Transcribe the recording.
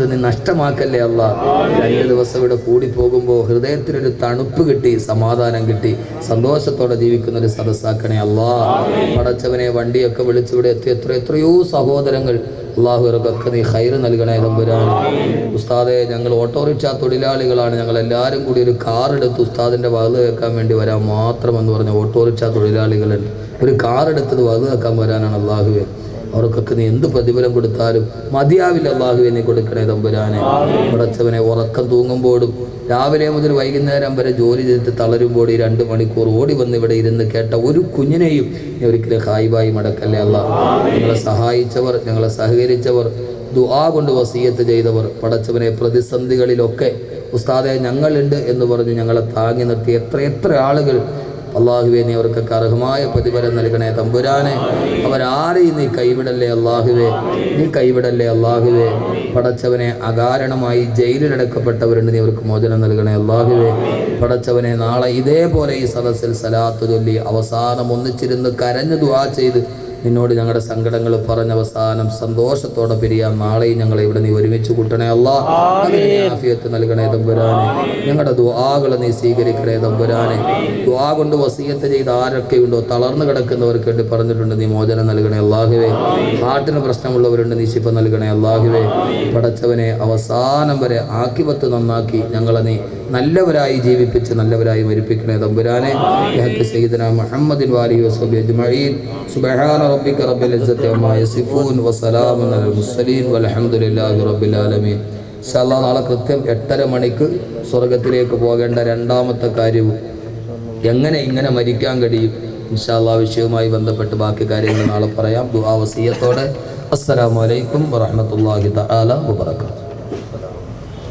നീ നഷ്ടമാക്കല്ലേ അല്ല. 2 ദിവസം ഇവിടെ കൂടി പോകുമ്പോൾ ഹൃദയത്തിനൊരു തണുപ്പ് കിട്ടി, സമാധാനം കിട്ടി, സന്തോഷത്തോടെ ജീവിക്കുന്ന ഒരു സദസ്സാക്കണേ അല്ലാ. പടച്ചവനെ വണ്ടിയൊക്കെ വിളിച്ചിവിടെ എത്തി എത്രയോ സഹോദരങ്ങൾ, അള്ളാഹുവർക്കൊക്കെ നീ ഖൈറ് നൽകണേ തമ്പുരാൻ. ഉസ്താദെ, ഞങ്ങൾ ഓട്ടോറിക്ഷ തൊഴിലാളികളാണ്, ഞങ്ങളെല്ലാവരും കൂടി ഒരു കാറെടുത്ത് ഉസ്താദിൻ്റെ വഅദ് കേൾക്കാൻ വേണ്ടി വരാൻ മാത്രമെന്ന് പറഞ്ഞ ഓട്ടോറിക്ഷ തൊഴിലാളികളുണ്ട്. ഒരു കാറെടുത്തത് വഅദ് കേൾക്കാൻ വരാനാണ്. അള്ളാഹുവെ, അവർക്കൊക്കെ നീ എന്ത് പ്രതിഫലം കൊടുത്താലും മതിയാവില്ല. അള്ളാഹുവെ, നീ കൊടുക്കണേ തമ്പുരാനെ. പടച്ചവനെ, ഉറക്കം തൂങ്ങുമ്പോഴും രാവിലെ മുതൽ വൈകുന്നേരം വരെ ജോലി ചെയ്തിട്ട് തളരുമ്പോൾ ഈ 2 മണിക്കൂർ ഓടി വന്ന് ഇവിടെ ഇരുന്ന് കേട്ട ഒരു കുഞ്ഞിനെയും നീ ഒരിക്കലും ഹായിബായി മടക്കല്ലേ അല്ലാ. ഞങ്ങളെ സഹായിച്ചവർ, ഞങ്ങളെ സഹകരിച്ചവർ, ദുആ കൊണ്ട് വസിയത്ത് ചെയ്തവർ, പടച്ചവനെ പ്രതിസന്ധികളിലൊക്കെ ഉസ്താദെ ഞങ്ങളുണ്ട് എന്ന് പറഞ്ഞ് ഞങ്ങളെ താങ്ങി നിർത്തി എത്ര ആളുകൾ, അള്ളാഹുവെ, നീ അവർക്കൊക്കെ അർഹമായ പ്രതിഫലം നൽകണേ തമ്പുരാനെ. അവരാരെയും നീ കൈവിടല്ലേ അള്ളാഹുവെ, നീ കൈവിടല്ലേ അള്ളാഹുവെ. പടച്ചവനെ, അകാരണമായി ജയിലിലടക്കപ്പെട്ടവരുണ്ട്, നീ അവർക്ക് മോചനം നൽകണേ അള്ളാഹുവെ. പടച്ചവനെ, നാളെ ഇതേപോലെ ഈ സദസ്സിൽ സലാത്ത് ചൊല്ലി അവസാനം ഒന്നിച്ചിരുന്ന് കരഞ്ഞു ദുആ ചെയ്ത് നിന്നോട് ഞങ്ങളുടെ സങ്കടങ്ങൾ പറഞ്ഞ അവസാനം സന്തോഷത്തോടെ പിരിയാൻ നാളെയും ഞങ്ങളെ ഇവിടെ നീ ഒരുമിച്ച് കൂട്ടണേ അല്ലാ. അതിന് നീ ആഫിയത്ത് നൽകണേ തമ്പുരാനെ. ഞങ്ങളുടെ ദുആകളെ നീ സ്വീകരിക്കണേ തമ്പുരാനെ. ദുആ കൊണ്ട് വസിയത്ത് ചെയ്ത് ആരൊക്കെയുണ്ടോ തളർന്നു കിടക്കുന്നവർക്ക് വേണ്ടി പറഞ്ഞിട്ടുണ്ട്, നീ മോചനം നൽകണേ അല്ലാഹുവേ. ഹാർട്ടിന് പ്രശ്നമുള്ളവരുണ്ട്, നീ ശിഫ നൽകണേ അല്ലാഹുവേ. പടച്ചവനെ, അവസാനം വരെ ആക്കിബത്ത് നന്നാക്കി ഞങ്ങളെ നീ നല്ലവരായി ജീവിപ്പിച്ച് നല്ലവരായി മരിപ്പിക്കണേ തമ്പുരാനെ. സയ്യിദനാ മുഹമ്മദിൻ വാലിഹി വസഹ്ബിഹി അജ്മഈൻ. സുബ്ഹാന റബ്ബിക റബ്ബിൽ ഇസ്സത്തി അമ്മാ യസിഫൂൻ വസലാമുൻ അലൽ മുർസലീൻ വൽഹംദുലില്ലാഹി റബ്ബിൽ ആലമീൻ. ഇൻഷാ അല്ലാഹ് നാളെ കൃത്യം 8:30 മണിക്ക് സ്വർഗ്ഗത്തിലേക്ക് പോകേണ്ട 2ാമത്തെ കാര്യവും എങ്ങനെ ഇങ്ങനെ മരിക്കാൻ കഴിയും, ഇൻഷാ അല്ലാഹ് വിഷയവുമായി ബന്ധപ്പെട്ട് ബാക്കി കാര്യങ്ങൾ നാളെ പറയാം. ദുആ വസിയത്തോടെ. അസ്സലാമു അലൈക്കും വറഹ്മത്തുള്ളാഹി തആല വബറകാതുഹു.